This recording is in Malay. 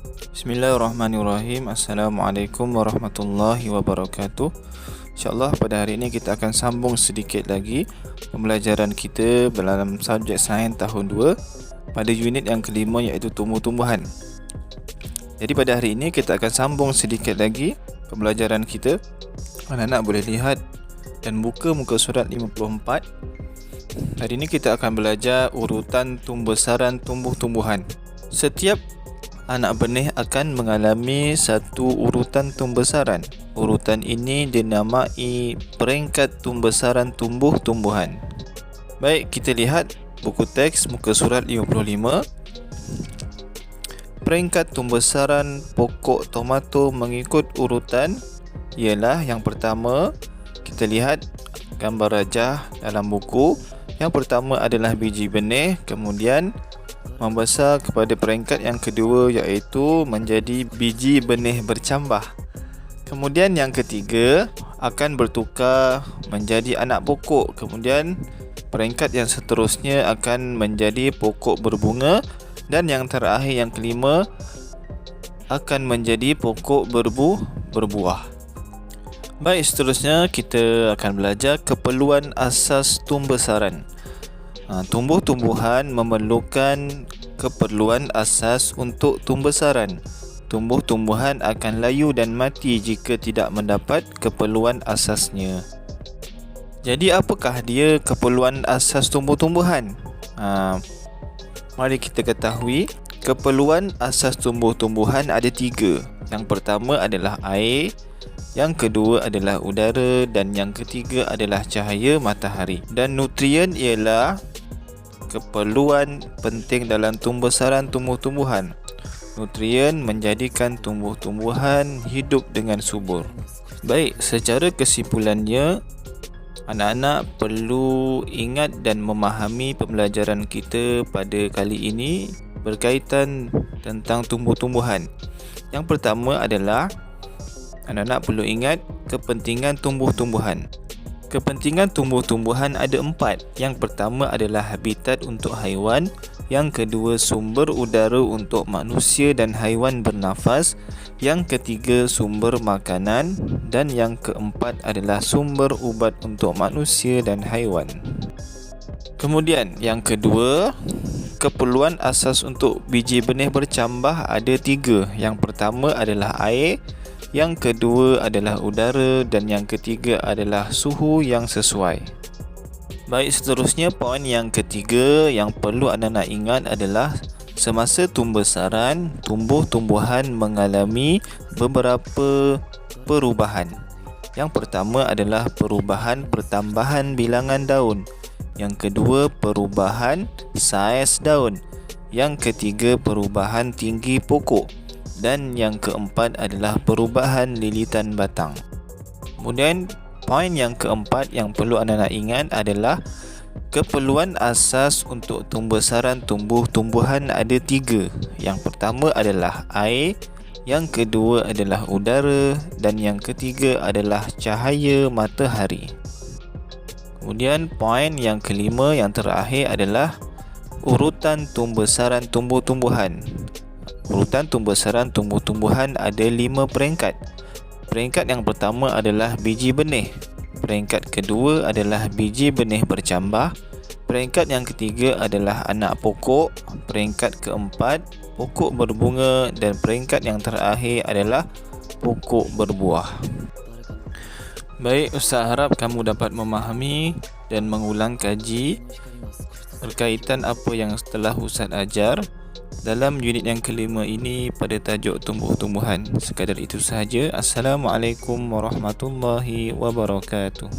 Bismillahirrahmanirrahim. Assalamualaikum warahmatullahi wabarakatuh. InsyaAllah pada hari ini kita akan sambung sedikit lagi pembelajaran kita dalam subjek sains tahun 2 pada unit yang kelima, iaitu tumbuh-tumbuhan. Jadi pada hari ini kita akan sambung sedikit lagi pembelajaran kita. Anak-anak boleh lihat dan buka muka surat 54. Hari ini kita akan belajar urutan pembesaran tumbuh-tumbuhan. Setiap anak benih akan mengalami satu urutan pembesaran. Urutan ini dinamai peringkat pembesaran tumbuh-tumbuhan. Baik, kita lihat buku teks muka surat 55. Peringkat pembesaran pokok tomato mengikut urutan ialah yang pertama, kita lihat gambar rajah dalam buku. Yang pertama adalah biji benih, kemudian membesar kepada peringkat yang kedua, iaitu menjadi biji benih bercambah. Kemudian yang ketiga akan bertukar menjadi anak pokok. Kemudian peringkat yang seterusnya akan menjadi pokok berbunga. Dan yang terakhir, yang kelima, akan menjadi pokok berbuah. Baik, seterusnya kita akan belajar keperluan asas pembesaran. Tumbuh-tumbuhan memerlukan keperluan asas untuk pembesaran. Tumbuh-tumbuhan akan layu dan mati jika tidak mendapat keperluan asasnya. Jadi apakah dia keperluan asas tumbuh-tumbuhan? Mari kita ketahui keperluan asas tumbuh-tumbuhan ada 3. Yang pertama adalah air, yang kedua adalah udara, dan yang ketiga adalah cahaya matahari. Dan nutrien ialah keperluan penting dalam pembesaran tumbuh-tumbuhan. Nutrien menjadikan tumbuh-tumbuhan hidup dengan subur. Baik, secara kesimpulannya, anak-anak perlu ingat dan memahami pembelajaran kita pada kali ini berkaitan tentang tumbuh-tumbuhan. Yang pertama adalah anak-anak perlu ingat kepentingan tumbuh-tumbuhan. Kepentingan tumbuh-tumbuhan ada 4. Yang pertama adalah habitat untuk haiwan. Yang kedua, sumber udara untuk manusia dan haiwan bernafas. Yang ketiga, sumber makanan. Dan yang keempat adalah sumber ubat untuk manusia dan haiwan. Kemudian yang kedua, keperluan asas untuk biji benih bercambah ada 3. Yang pertama adalah air, yang kedua adalah udara, dan yang ketiga adalah suhu yang sesuai. Baik, seterusnya poin yang ketiga yang perlu anak-anak ingat adalah semasa pembesaran, tumbuh-tumbuhan mengalami beberapa perubahan. Yang pertama adalah perubahan pertambahan bilangan daun. Yang kedua, perubahan saiz daun. Yang ketiga, perubahan tinggi pokok. Dan yang keempat adalah perubahan lilitan batang. Kemudian poin yang keempat yang perlu anak-anak ingat adalah keperluan asas untuk pembesaran tumbuh-tumbuhan ada 3. Yang pertama adalah air, yang kedua adalah udara, dan yang ketiga adalah cahaya matahari. Kemudian poin yang kelima yang terakhir adalah urutan pembesaran tumbuh-tumbuhan. Urutan pembesaran tumbuh-tumbuhan ada 5 peringkat. Peringkat yang pertama adalah biji benih. Peringkat kedua adalah biji benih bercambah. Peringkat yang ketiga adalah anak pokok. Peringkat keempat, pokok berbunga. Dan peringkat yang terakhir adalah pokok berbuah. Baik, Ustaz harap kamu dapat memahami dan mengulang kaji berkaitan apa yang telah Ustaz ajar dalam unit yang kelima ini pada tajuk tumbuh-tumbuhan. Sekadar itu sahaja. Assalamualaikum warahmatullahi wabarakatuh.